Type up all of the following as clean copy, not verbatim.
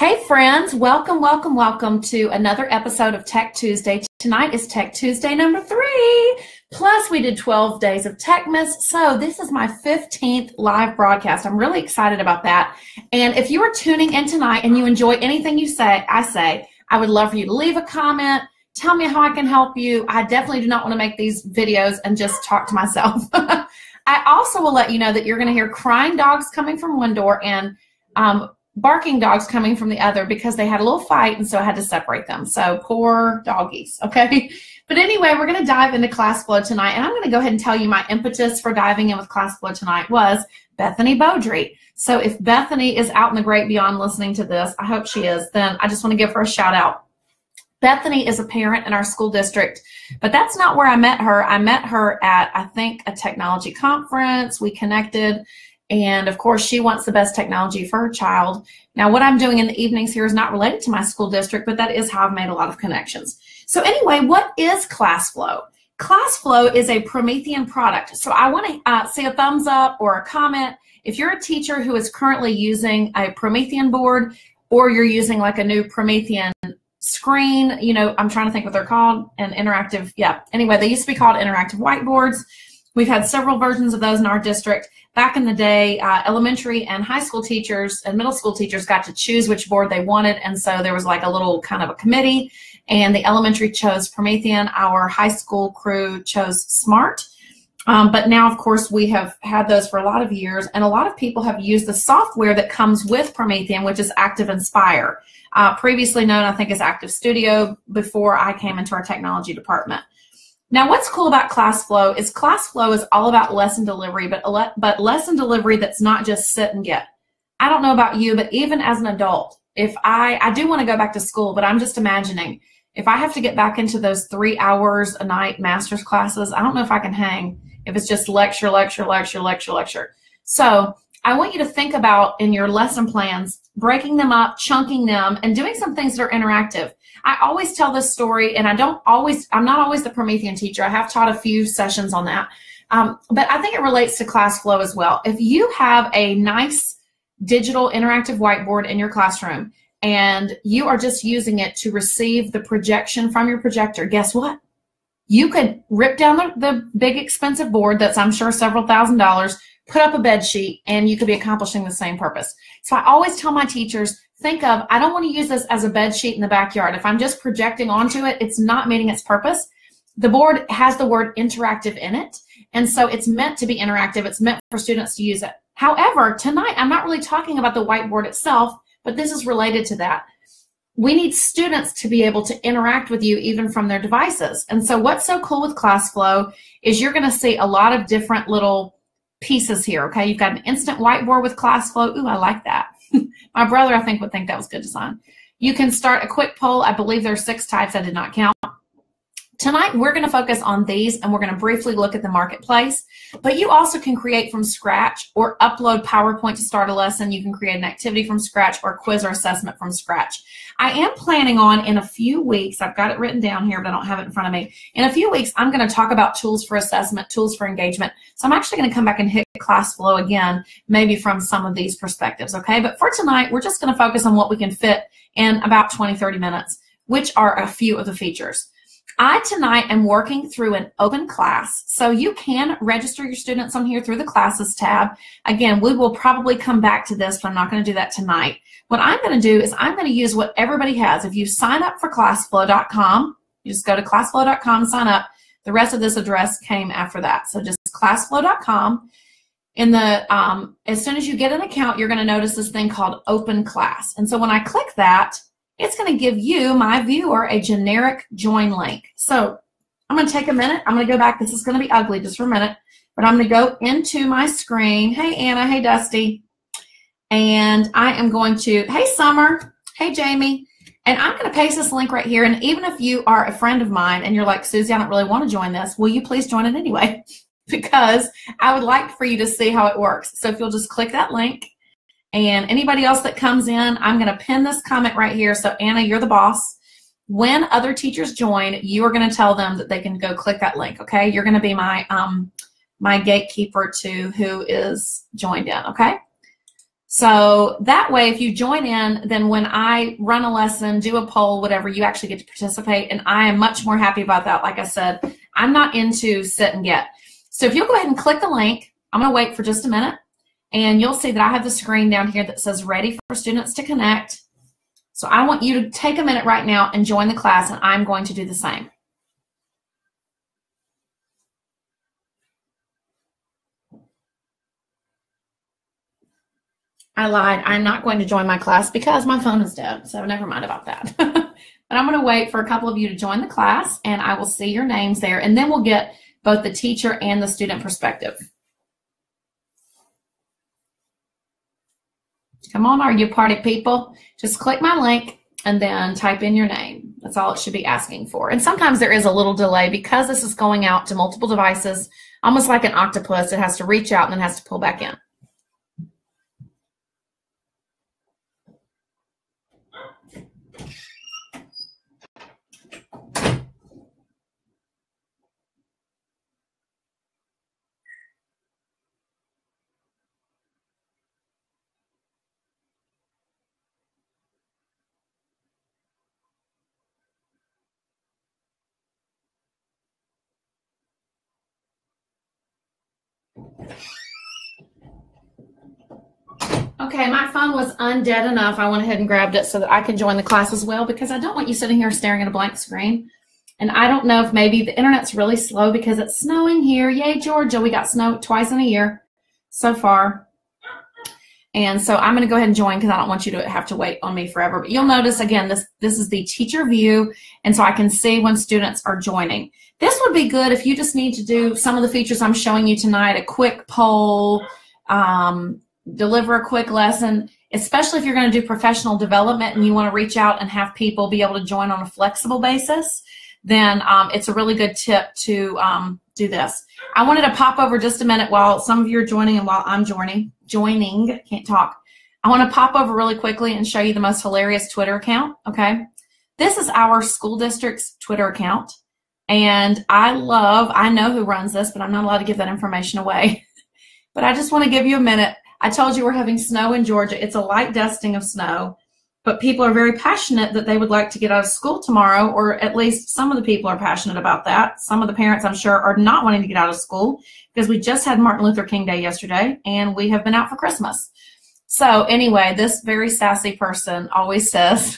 Hey friends, welcome to another episode of Tech Tuesday. Tonight is Tech Tuesday number 3. Plus we did 12 days of Techmas. So this is my 15th live broadcast. I'm really excited about that. And if you are tuning in tonight and you enjoy anything I would love for you to leave a comment. Tell me how I can help you. I definitely do not want to make these videos and just talk to myself. I also will let you know that you're going to hear crying dogs coming from one door and barking dogs coming from the other because they had a little fight, and so I had to separate them. So poor doggies, okay? But anyway, we're going to dive into Classflow tonight, and I'm going to go ahead and tell you my impetus for diving in with Classflow tonight was Bethany Beaudry. So if Bethany is out in the great beyond listening to this, I hope she is, then I just want to give her a shout out. Bethany is a parent in our school district, but that's not where I met her. I met her at, I think, a technology conference. We connected. And of course, she wants the best technology for her child. Now, what I'm doing in the evenings here is not related to my school district, but that is how I've made a lot of connections. So anyway, what is Classflow? Classflow is a Promethean product. So I want to see a thumbs up or a comment. If you're a teacher who is currently using a Promethean board, or you're using like a new Promethean screen, you know, I'm trying to think what they're called, an interactive, Anyway, they used to be called interactive whiteboards. We've had several versions of those in our district. Back in the day, elementary and high school teachers and middle school teachers got to choose which board they wanted, and so there was like a little kind of a committee, and the elementary chose Promethean. Our high school crew chose Smart. But now, of course, we have had those for a lot of years, and a lot of people have used the software that comes with Promethean, which is Active Inspire, previously known, I think, as Active Studio before I came into our technology department. Now, what's cool about Classflow is all about lesson delivery, but lesson delivery that's not just sit and get. I don't know about you, but even as an adult, if I do want to go back to school, but I'm just imagining if I have to get back into those 3 hours a night master's classes, I don't know if I can hang if it's just lecture. So I want you to think about in your lesson plans, breaking them up, chunking them, and doing some things that are interactive. I always tell this story, and I'm not always the Promethean teacher. I have taught a few sessions on that. But I think it relates to Classflow as well. If you have a nice digital interactive whiteboard in your classroom and you are just using it to receive the projection from your projector, guess what? You could rip down the big expensive board that's, I'm sure, several $1,000s, put up a bed sheet, and you could be accomplishing the same purpose. So I always tell my teachers, I don't want to use this as a bed sheet in the backyard. If I'm just projecting onto it, it's not meeting its purpose. The board has the word interactive in it, and so it's meant to be interactive. It's meant for students to use it. However, tonight, I'm not really talking about the whiteboard itself, but this is related to that. We need students to be able to interact with you even from their devices. And so what's so cool with Classflow is you're going to see a lot of different little pieces here, okay? You've got an instant whiteboard with Classflow. Ooh, I like that. My brother, I think, would think that was good design. You can start a quick poll. I believe there are 6 types. I did not count. Tonight, we're going to focus on these, and we're going to briefly look at the marketplace. But you also can create from scratch or upload PowerPoint to start a lesson. You can create an activity from scratch or quiz or assessment from scratch. I am planning on, in a few weeks, I've got it written down here, but I don't have it in front of me. In a few weeks, I'm going to talk about tools for assessment, tools for engagement. So I'm actually going to come back and hit Classflow again, maybe from some of these perspectives, okay? But for tonight, we're just going to focus on what we can fit in about 20, 30 minutes, which are a few of the features. I tonight am working through an open class, so you can register your students on here through the classes tab. Again, we will probably come back to this, but I'm not going to do that tonight. What I'm going to do is I'm going to use what everybody has. If you sign up for classflow.com, you just go to classflow.com, sign up. The rest of this address came after that. So just classflow.com. As soon as you get an account, you're going to notice this thing called Open Class. And so when I click that, it's going to give you, my viewer, a generic join link. So I'm going to take a minute. I'm going to go back. This is going to be ugly just for a minute, but I'm going to go into my screen. Hey, Anna. Hey, Dusty. And I am going to, hey, Summer. Hey, Jamie. And I'm going to paste this link right here. And even if you are a friend of mine and you're like, Susie, I don't really want to join this, will you please join it anyway? Because I would like for you to see how it works. So if you'll just click that link. And anybody else that comes in, I'm going to pin this comment right here. So, Anna, you're the boss. When other teachers join, you are going to tell them that they can go click that link, okay? You're going to be my gatekeeper to who is joined in, okay? So that way, if you join in, then when I run a lesson, do a poll, whatever, you actually get to participate. And I am much more happy about that. Like I said, I'm not into sit and get. So if you'll go ahead and click the link, I'm going to wait for just a minute. And you'll see that I have the screen down here that says ready for students to connect. So I want you to take a minute right now and join the class, and I'm going to do the same. I lied. I'm not going to join my class because my phone is dead, so never mind about that. But I'm going to wait for a couple of you to join the class, and I will see your names there, and then we'll get both the teacher and the student perspective. Come on, are you party people? Just click my link and then type in your name. That's all it should be asking for. And sometimes there is a little delay because this is going out to multiple devices, almost like an octopus. It has to reach out and then has to pull back in. Okay, my phone was undead enough. I went ahead and grabbed it so that I can join the class as well because I don't want you sitting here staring at a blank screen. And I don't know if maybe the internet's really slow because it's snowing here. Yay, Georgia. We got snow twice in a year so far. And so I'm going to go ahead and join because I don't want you to have to wait on me forever. But you'll notice, again, this is the teacher view, and so I can see when students are joining. This would be good if you just need to do some of the features I'm showing you tonight, a quick poll, deliver a quick lesson, especially if you're going to do professional development and you want to reach out and have people be able to join on a flexible basis, then it's a really good tip to do this. I wanted to pop over just a minute while some of you are joining and while I'm joining, can't talk. I want to pop over really quickly and show you the most hilarious Twitter account, okay? This is our school district's Twitter account, and I know who runs this, but I'm not allowed to give that information away. But I just want to give you a minute. I told you we're having snow in Georgia. It's a light dusting of snow, but people are very passionate that they would like to get out of school tomorrow, or at least some of the people are passionate about that. Some of the parents, I'm sure, are not wanting to get out of school because we just had Martin Luther King Day yesterday, and we have been out for Christmas. So anyway, this very sassy person always says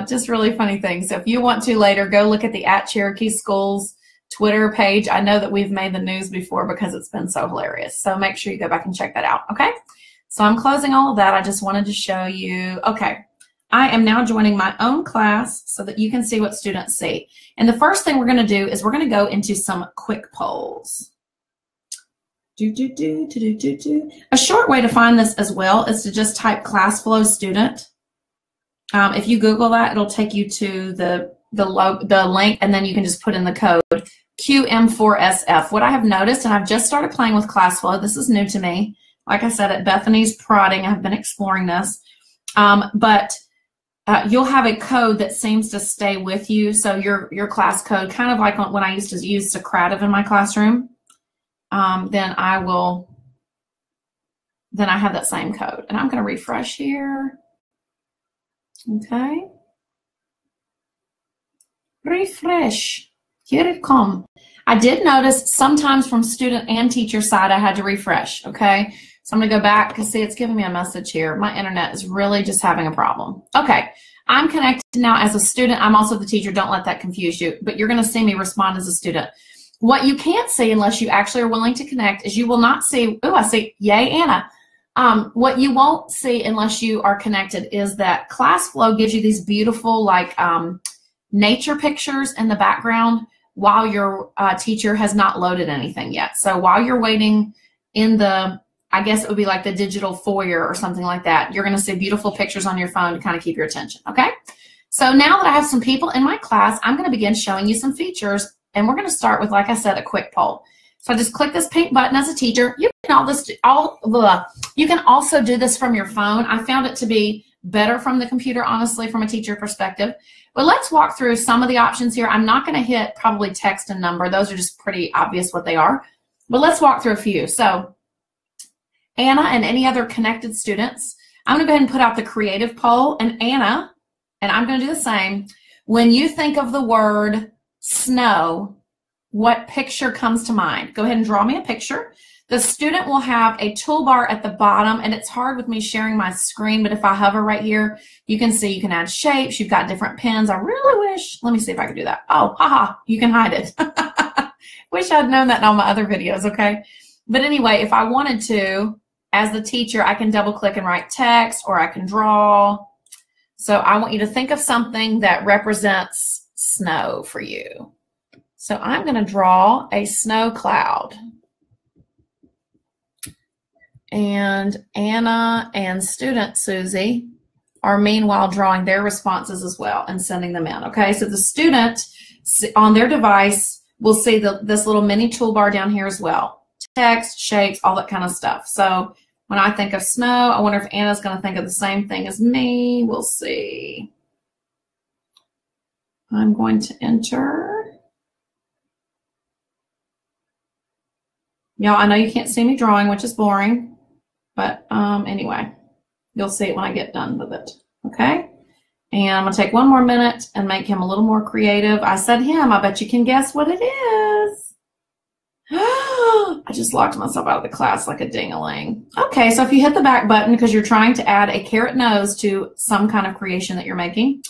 just really funny things. So if you want to later, go look at the @Cherokee Schools Twitter page. I know that we've made the news before because it's been so hilarious. So make sure you go back and check that out, okay? So I'm closing all of that. I just wanted to show you, okay, I am now joining my own class so that you can see what students see. And the first thing we're going to do is we're going to go into some quick polls. A short way to find this as well is to just type Classflow student. If you Google that, it'll take you to the link, and then you can just put in the code QM4SF. What I have noticed, and I've just started playing with Classflow, this is new to me. Like I said, at Bethany's prodding, I've been exploring this. But you'll have a code that seems to stay with you. So your class code, kind of like when I used to use Socrative in my classroom, then I have that same code. And I'm going to refresh here. Okay. Refresh. Here it comes. I did notice sometimes from student and teacher side I had to refresh, okay? So I'm going to go back because, see, it's giving me a message here. My internet is really just having a problem. Okay, I'm connected now as a student. I'm also the teacher. Don't let that confuse you, but you're going to see me respond as a student. What you can't see unless you actually are willing to connect is you will not see, oh, I see, yay, Anna. What you won't see unless you are connected is that Classflow gives you these beautiful, like, nature pictures in the background while your teacher has not loaded anything yet. So while you're waiting in the, I guess it would be like the digital foyer or something like that, you're going to see beautiful pictures on your phone to kind of keep your attention, okay? So now that I have some people in my class, I'm going to begin showing you some features, and we're going to start with, like I said, a quick poll. So I just click this pink button as a teacher. You can also do this from your phone. I found it to be better from the computer, honestly, from a teacher perspective. But let's walk through some of the options here. I'm not going to hit probably text and number. Those are just pretty obvious what they are. But let's walk through a few. So Anna and any other connected students, I'm going to go ahead and put out the creative poll. And Anna, and I'm going to do the same. When you think of the word snow, what picture comes to mind? Go ahead and draw me a picture. The student will have a toolbar at the bottom, and it's hard with me sharing my screen, but if I hover right here, you can see you can add shapes. You've got different pins. I really wish, let me see if I can do that. Oh, haha, you can hide it. Wish I'd known that in all my other videos, okay? But anyway, if I wanted to, as the teacher, I can double click and write text, or I can draw. So I want you to think of something that represents snow for you. So I'm going to draw a snow cloud. And Anna and student Susie are meanwhile drawing their responses as well and sending them in. Okay, so the student on their device will see this little mini toolbar down here as well. Text, shapes, all that kind of stuff. So when I think of snow, I wonder if Anna's going to think of the same thing as me. We'll see. I'm going to enter. Y'all, I know you can't see me drawing, which is boring. But anyway, you'll see it when I get done with it. Okay? And I'm going to take one more minute and make him a little more creative. I said him. I bet you can guess what it is. I just locked myself out of the class like a ding-a-ling. Okay, so if you hit the back button because you're trying to add a carrot nose to some kind of creation that you're making,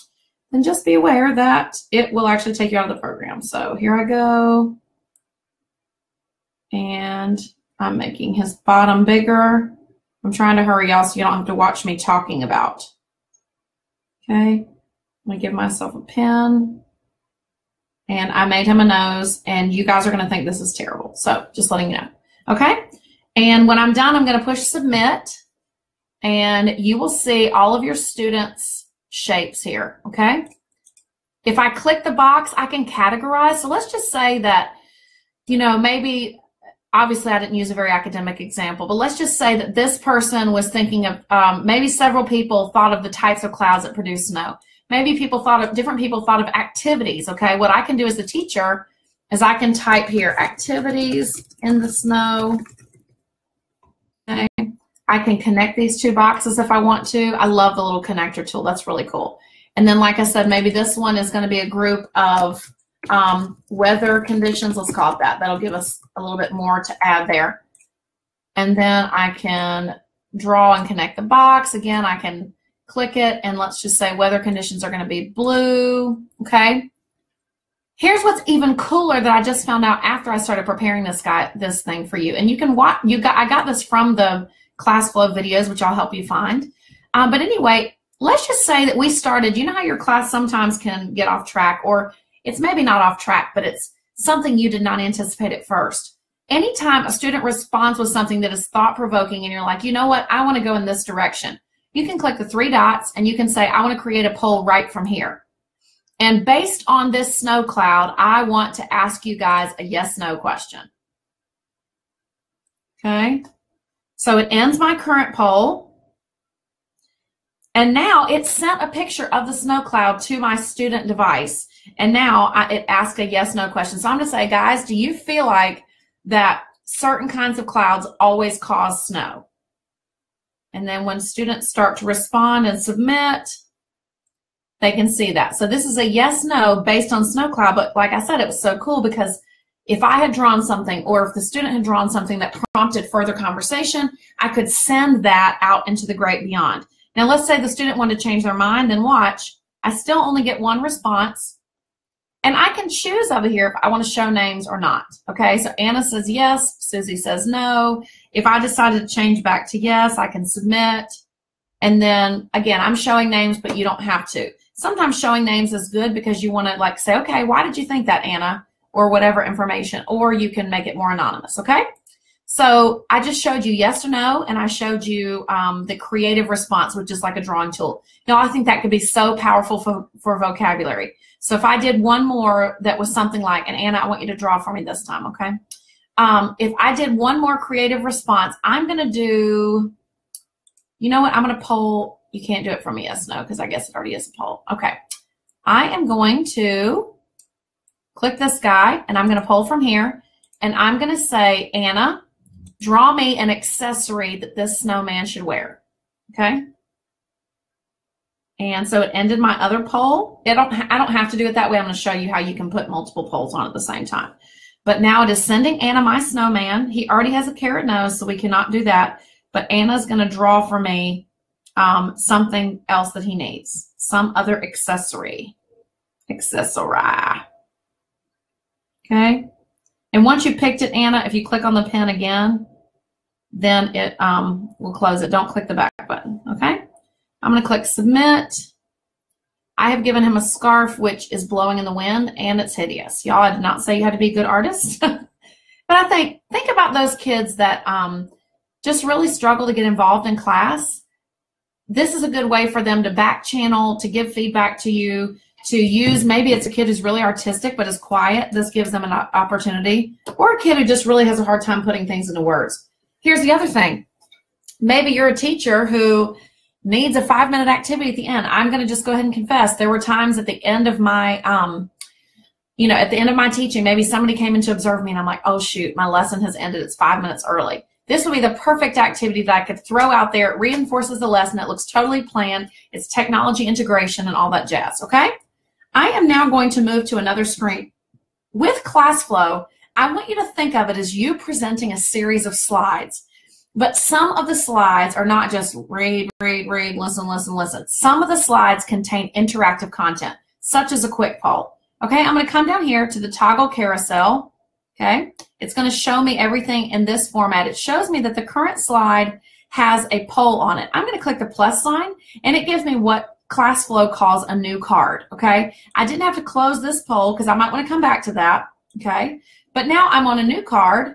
then just be aware that it will actually take you out of the program. So here I go. And I'm making his bottom bigger. I'm trying to hurry y'all so you don't have to watch me talking about. Okay, I'm going to give myself a pen. And I made him a nose, and you guys are going to think this is terrible. So just letting you know. Okay? And when I'm done, I'm going to push submit, and you will see all of your students' shapes here. Okay? If I click the box, I can categorize. So let's just say that, you know, maybe, obviously I didn't use a very academic example, but let's just say that this person was thinking of, maybe several people thought of the types of clouds that produce snow. Maybe different people thought of activities, okay? What I can do as the teacher is I can type here, activities in the snow. Okay. I can connect these two boxes if I want to. I love the little connector tool. That's really cool. And then, like I said, maybe this one is going to be a group of weather conditions. Let's call it that. That'll give us a little bit more to add there. And then I can draw and connect the box. Again, I can click it, and let's just say weather conditions are going to be blue. Okay. Here's what's even cooler that I just found out after I started preparing this thing for you. And you can watch. I got this from the Classflow videos, which I'll help you find. But anyway, let's just say that we started. You know how your class sometimes can get off track, or it's maybe not off track, but it's something you did not anticipate at first. Anytime a student responds with something that is thought-provoking, and you're like, you know what, I want to go in this direction. You can click the three dots and you can say, I want to create a poll right from here. And based on this snow cloud, I want to ask you guys a yes/no question. Okay. So it ends my current poll. And now it sent a picture of the snow cloud to my student device. And now it asks a yes/no question. So I'm going to say, guys, do you feel like that certain kinds of clouds always cause snow? And then when students start to respond and submit, they can see that. So this is a yes/no based on snow cloud. But like I said, it was so cool because if I had drawn something, or if the student had drawn something that prompted further conversation, I could send that out into the great beyond. Now, let's say the student wanted to change their mind, then watch. I still only get one response. And I can choose over here if I want to show names or not. Okay, so Anna says yes, Susie says no. If I decided to change back to yes, I can submit. And then, again, I'm showing names, but you don't have to. Sometimes showing names is good because you want to like say, okay, why did you think that, Anna? Or whatever information. Or you can make it more anonymous, okay? So I just showed you yes or no, and I showed you the creative response, which is like a drawing tool. You know, I think that could be so powerful for vocabulary. So if I did one more that was something like, and Anna, I want you to draw for me this time, okay? If I did one more creative response, I'm going to do, you know what, I'm going to poll. You can't do it for me, yes, no, because I guess it already is a poll. Okay. I am going to click this guy, and I'm going to poll from here, and I'm going to say, Anna, draw me an accessory that this snowman should wear. Okay. And so it ended my other poll. I don't have to do it that way. I'm going to show you how you can put multiple polls on at the same time. But now it is sending Anna my snowman. He already has a carrot nose, so we cannot do that. But Anna's going to draw for me something else that he needs. Some other accessory. Okay. And once you picked it, Anna, if you click on the pen again, then it will close it. Don't click the back button. Okay. I'm going to click submit. I have given him a scarf, which is blowing in the wind, and it's hideous. Y'all, I did not say you had to be a good artist. But I think about those kids that just really struggle to get involved in class. This is a good way for them to back channel, to give feedback to you, to use. Maybe it's a kid who's really artistic but is quiet. This gives them an opportunity. Or a kid who just really has a hard time putting things into words. Here's the other thing. Maybe you're a teacher who needs a 5-minute activity at the end. I'm going to just go ahead and confess. There were times at the end of my, at the end of my teaching, maybe somebody came in to observe me and I'm like, oh shoot, my lesson has ended. It's 5 minutes early. This would be the perfect activity that I could throw out there. It reinforces the lesson. It looks totally planned. It's technology integration and all that jazz. Okay. I am now going to move to another screen. With Classflow, I want you to think of it as you presenting a series of slides. But some of the slides are not just read, listen. Some of the slides contain interactive content, such as a quick poll. Okay, I'm going to come down here to the toggle carousel. Okay, it's going to show me everything in this format. It shows me that the current slide has a poll on it. I'm going to click the plus sign, and it gives me what Classflow calls a new card. Okay, I didn't have to close this poll because I might want to come back to that. Okay, but now I'm on a new card.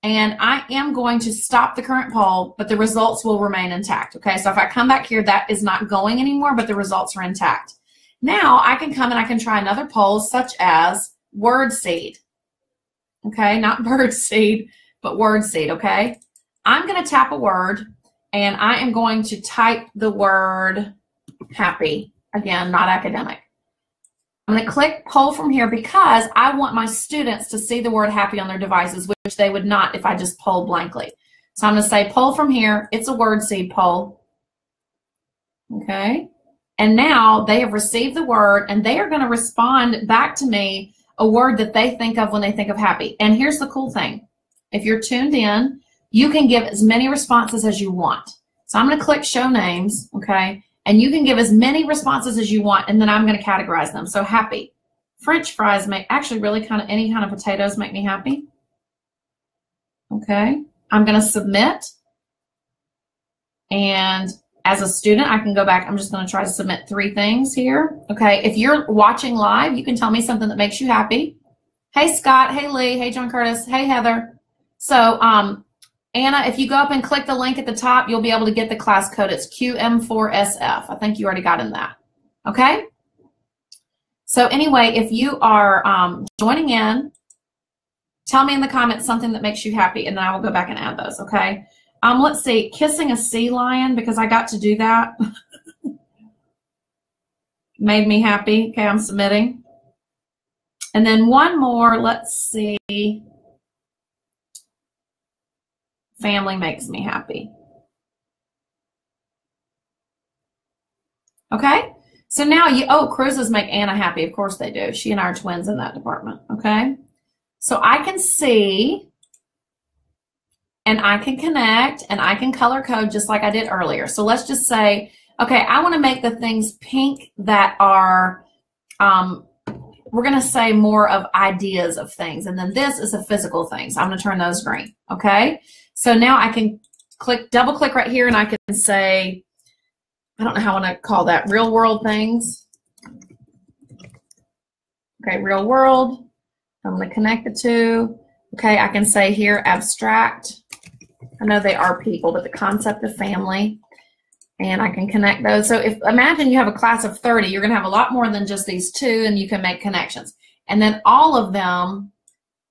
And I am going to stop the current poll, but the results will remain intact. Okay, so if I come back here, that is not going anymore, but the results are intact. Now I can come and I can try another poll, such as word seed. Okay, not bird seed, but word seed. Okay, I'm going to tap a word and I am going to type the word happy. Again, not academic. I'm going to click poll from here because I want my students to see the word happy on their devices, which they would not if I just poll blankly. So I'm going to say poll from here. It's a word seed poll. Okay. And now they have received the word and they are going to respond back to me a word that they think of when they think of happy. And here's the cool thing. If you're tuned in, you can give as many responses as you want. So I'm going to click show names. Okay. And you can give as many responses as you want, and then I'm going to categorize them. So happy. French fries make actually really any kind of potatoes make me happy. Okay. I'm going to submit. And as a student, I can go back. I'm just going to try to submit 3 things here. Okay. If you're watching live, you can tell me something that makes you happy. Hey, Scott. Hey, Lee. Hey, John Curtis. Hey, Heather. So, Anna, if you go up and click the link at the top, you'll be able to get the class code. It's QM4SF. I think you already got in that. Okay? So anyway, if you are joining in, tell me in the comments something that makes you happy, and then I will go back and add those, okay? Let's see, kissing a sea lion, because I got to do that. Made me happy. Okay, I'm submitting. And then one more, let's see. Family makes me happy. Okay, so now cruises make Anna happy. Of course they do. She and I are twins in that department. Okay, so I can see and I can connect and I can color code just like I did earlier. So let's just say, okay, I want to make the things pink that are, we're going to say more of ideas of things. And then this is a physical thing. So I'm going to turn those green. Okay. So now I can double click right here and I can say, I don't know how I want to call that, real world things. Okay, real world. I'm going to connect the two. Okay, I can say here abstract. I know they are people, but the concept of family. And I can connect those. So imagine you have a class of 30, you're going to have a lot more than just these 2, and you can make connections. And then all of them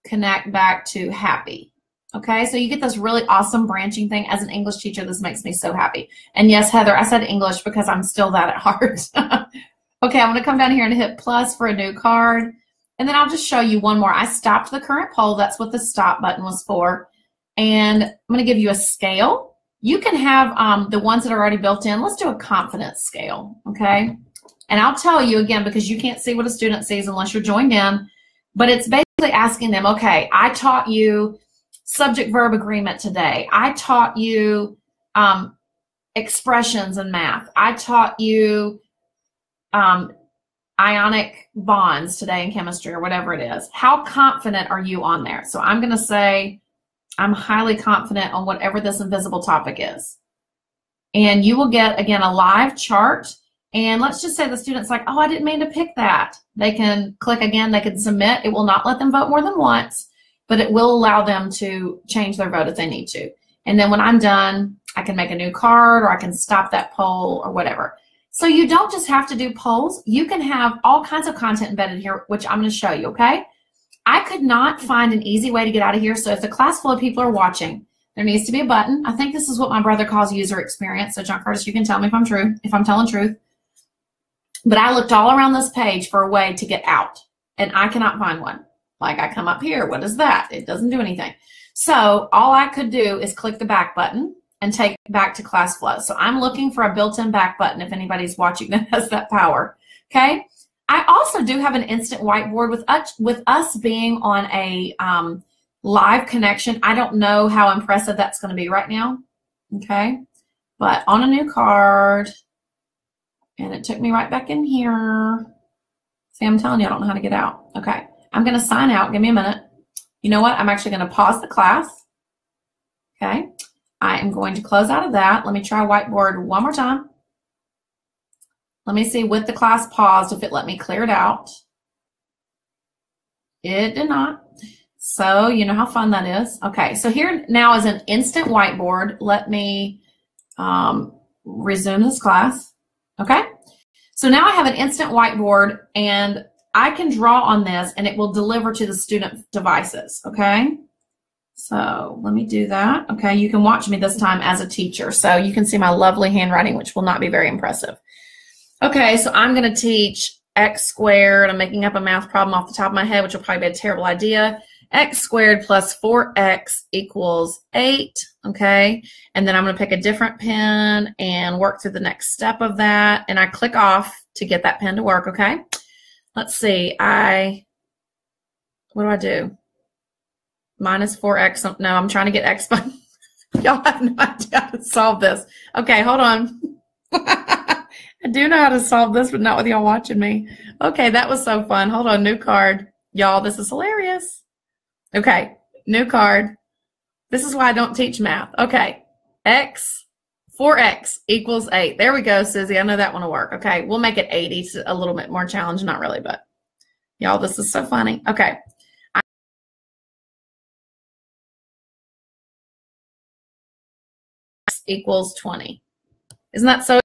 connect back to happy. Okay, so you get this really awesome branching thing. As an English teacher, this makes me so happy. And yes, Heather, I said English because I'm still that at heart. Okay, I'm going to come down here and hit plus for a new card. And then I'll just show you one more. I stopped the current poll. That's what the stop button was for. And I'm going to give you a scale. You can have the ones that are already built in. Let's do a confidence scale, okay? And I'll tell you again, because you can't see what a student sees unless you're joined in, but it's basically asking them, okay, I taught you subject-verb agreement today. I taught you expressions in math. I taught you ionic bonds today in chemistry or whatever it is. How confident are you on there? So I'm going to say I'm highly confident on whatever this invisible topic is. And you will get, again, a live chart. And let's just say the student's like, oh, I didn't mean to pick that. They can click again. They can submit. It will not let them vote more than once, but it will allow them to change their vote if they need to. And then when I'm done, I can make a new card, or I can stop that poll or whatever. So you don't just have to do polls. You can have all kinds of content embedded here, which I'm going to show you, okay? I could not find an easy way to get out of here. So if the Classflow people are watching, there needs to be a button. I think this is what my brother calls user experience. So John Curtis, you can tell me if I'm telling truth. But I looked all around this page for a way to get out, and I cannot find one. Like, I come up here, what is that? It doesn't do anything. So all I could do is click the back button and take it back to Classflow. So I'm looking for a built-in back button if anybody's watching that has that power, okay? I also do have an instant whiteboard with us being on a live connection. I don't know how impressive that's going to be right now, okay? But on a new card, and it took me right back in here. See, I'm telling you, I don't know how to get out. Okay, I'm going to sign out. Give me a minute. You know what? I'm actually going to pause the class. Okay, I am going to close out of that. Let me try Whiteboard one more time. Let me see with the class paused if it let me clear it out. It did not. So you know how fun that is. Okay, so here now is an instant whiteboard. Let me resume this class. Okay, so now I have an instant whiteboard, and I can draw on this, and it will deliver to the student devices, okay? So let me do that. Okay, you can watch me this time as a teacher, so you can see my lovely handwriting, which will not be very impressive. Okay, so I'm going to teach x squared. I'm making up a math problem off the top of my head, which will probably be a terrible idea. X squared plus 4x equals 8, okay? And then I'm going to pick a different pen and work through the next step of that. And I click off to get that pen to work, okay? Let's see. What do I do? Minus 4x. No, I'm trying to get x by. Y'all have no idea how to solve this. Okay, hold on. I do know how to solve this, but not with y'all watching me. Okay, that was so fun. Hold on, new card. Y'all, this is hilarious. Okay, new card. This is why I don't teach math. Okay, 4x equals 8. There we go, Susie. I know that one will work. Okay, we'll make it 80. It's a little bit more challenge. Not really, but y'all, this is so funny. Okay. Equals 20. Isn't that so?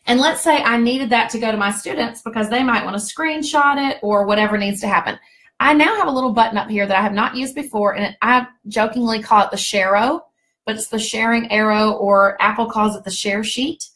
And let's say I needed that to go to my students because they might want to screenshot it or whatever needs to happen. I now have a little button up here that I have not used before, and I jokingly call it the share-o, but it's the sharing arrow, or Apple calls it the share sheet.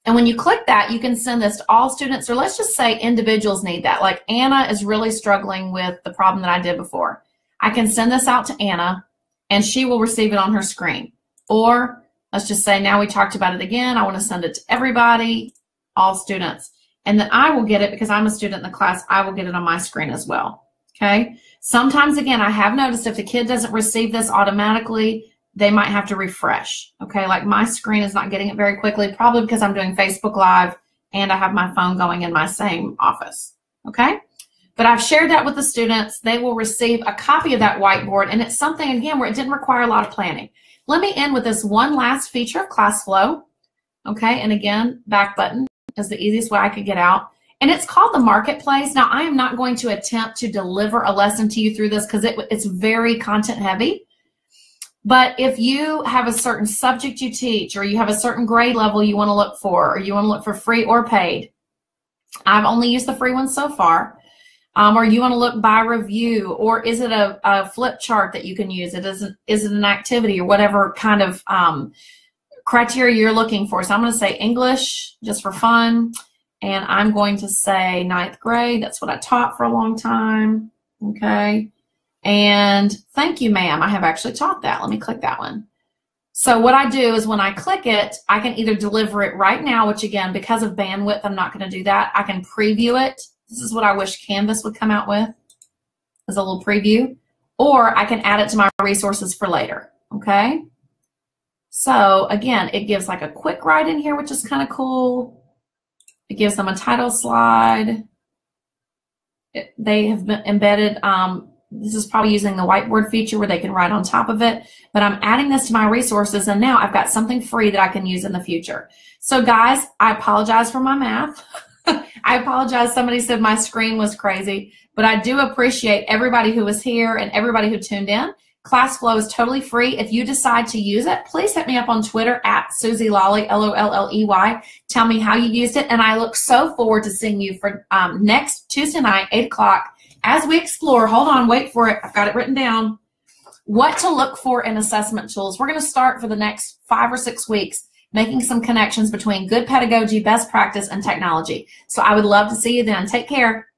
And when you click that, you can send this to all students, or let's just say individuals need that. Like Anna is really struggling with the problem that I did before. I can send this out to Anna, and she will receive it on her screen. Or let's just say now we talked about it again. I want to send it to everybody, all students. And then I will get it because I'm a student in the class. I will get it on my screen as well. Okay. Sometimes, again, I have noticed if the kid doesn't receive this automatically, they might have to refresh. Okay. Like my screen is not getting it very quickly, probably because I'm doing Facebook Live and I have my phone going in my same office. Okay. But I've shared that with the students. They will receive a copy of that whiteboard. And it's something, again, where it didn't require a lot of planning. Let me end with this one last feature of Classflow. Okay. And again, back button is the easiest way I could get out. And it's called the Marketplace. Now, I am not going to attempt to deliver a lesson to you through this because it's very content heavy. But if you have a certain subject you teach, or you have a certain grade level you want to look for, or you want to look for free or paid, I've only used the free ones so far, or you want to look by review, or is it a flip chart that you can use? Is it an activity, or whatever kind of criteria you're looking for. So I'm going to say English just for fun. And I'm going to say 9th grade. That's what I taught for a long time. Okay. And thank you, ma'am. I have actually taught that. Let me click that one. So what I do is when I click it, I can either deliver it right now, which again, because of bandwidth, I'm not going to do that. I can preview it. This is what I wish Canvas would come out with, as a little preview. Or I can add it to my resources for later, okay? So again, it gives like a quick write in here, which is kind of cool. It gives them a title slide. They have been embedded, this is probably using the whiteboard feature where they can write on top of it, but I'm adding this to my resources, and now I've got something free that I can use in the future. So guys, I apologize for my math. I apologize. Somebody said my screen was crazy, but I do appreciate everybody who was here and everybody who tuned in. Classflow is totally free. If you decide to use it, please hit me up on Twitter at Susie Lolley, Lolley. Tell me how you used it, and I look so forward to seeing you for next Tuesday night, 8 o'clock, as we explore, hold on, wait for it, I've got it written down, what to look for in assessment tools. We're going to start for the next 5 or 6 weeks making some connections between good pedagogy, best practice, and technology. So I would love to see you then. Take care.